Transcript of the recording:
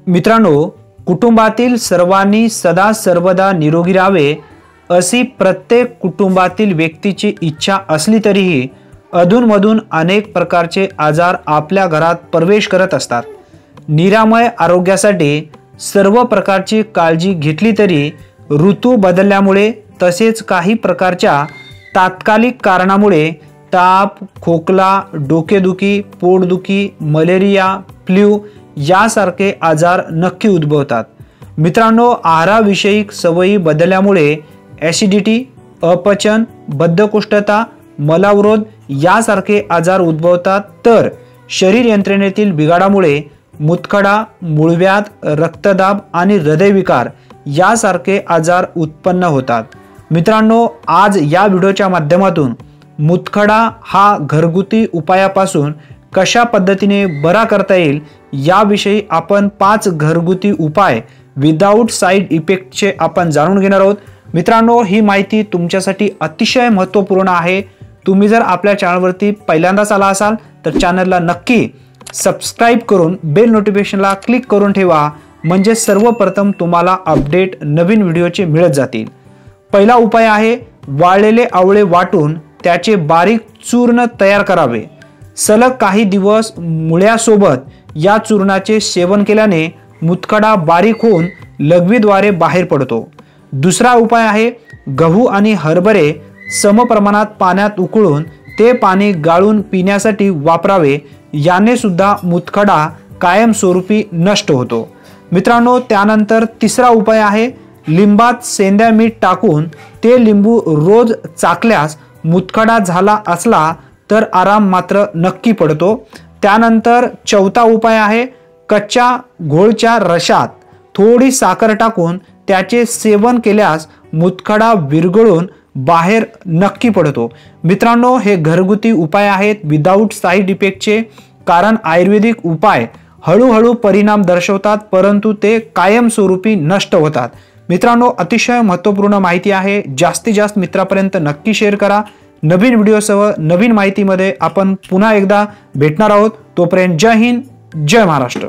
मित्रांनो, कुटुंबातील सर्वांनी सदा सर्वदा निरोगी राहावे अशी प्रत्येक कुटुंबातील व्यक्तीची इच्छा असली तरीही अधूनमधून अनेक प्रकारचे आजार आपल्या घरात प्रवेश करत असतात। निरामय आरोग्यासाठी सर्व प्रकारची काळजी घेतली तरी ऋतू बदलल्यामुळे तसेच काही प्रकारच्या तात्कालिक कारणामुळे ताप, खोकला, डोकेदुखी, पोटदुखी, मलेरिया, फ्लू यासारखे आजार नक्की उद्भवतात। मित्रांनो, आहाराविषयी सवयी बदलल्यामुळे ॲसिडिटी, अपचन, बद्धकोष्ठता, मलावरोध यासारखे आजार उद्भवतात। तर शरीर यंत्रणेतील बिघाडामुळे मूतखडा, मूळव्याध, रक्तदाब आणि हृदयविकार यासारखे आजार उत्पन्न होतात। मित्रांनो, आज या व्हिडिओच्या माध्यमातून मूतखडा हा घरगुती उपायापासून कशा पद्धतीने बरा करता येईल याविषयी आपण 5 घरगुती उपाय विदाऊट साइड इफेक्टचे आपण जाणून घेणार आहोत। मित्रांनो, ही माहिती तुमच्यासाठी अतिशय महत्त्वपूर्ण आहे। तुम्ही जर आपल्या चॅनलवरती पहिल्यांदाच आला असाल तर चॅनलला नक्की सबस्क्राइब करून बेल नोटिफिकेशनला क्लिक करून ठेवा, म्हणजे सर्वप्रथम तुम्हाला अपडेट नवीन व्हिडिओचे मिळत जातील। पहिला उपाय आहे वाळलेले आवळे वाटून त्याचे बारीक चूर्ण तयार करावे। सलग काही दिवस मुळ्यासोबत या चूर्णाचे सेवन केल्याने मूतखडा बारीक होऊन लघवीद्वारे बाहेर पडतो। दुसरा उपाय आहे गहू आणि हरभरे समप्रमाणात पाण्यात उकळून ते पाणी गाळून पिण्यासाठी वापरावे, याने सुद्धा मूतखडा कायमस्वरूपी नष्ट होतो। मित्रांनो, त्यानंतर तिसरा उपाय आहे लिंबात सेंद्या मीठ टाकून ते लिंबू रोज चाखल्यास मूतखडा झाला असला तर आराम मात्र नक्की पडतो। त्यानंतर चौथा उपाय आहे कच्च्या घोळच्या रसात थोडी साखर टाकून त्याचे सेवन केल्यास मूतखडा विरघळून बाहेर नक्की पडतो। मित्रांनो, हे घरगुती उपाय आहेत विदाऊट साइड इफेक्टचे, कारण आयुर्वेदिक उपाय हळूहळू परिणाम दर्शवतात परंतु ते कायमस्वरूपी नष्ट होतात। मित्रांनो, अतिशय महत्त्वपूर्ण माहिती आहे, जास्तीत जास्त मित्रांपर्यंत नक्की शेअर करा। नवीन व्हिडिओसह नवीन माहितीमध्ये आपण पुन्हा एकदा भेटणार आहोत। तोपर्यंत जय हिंद, जय महाराष्ट्र।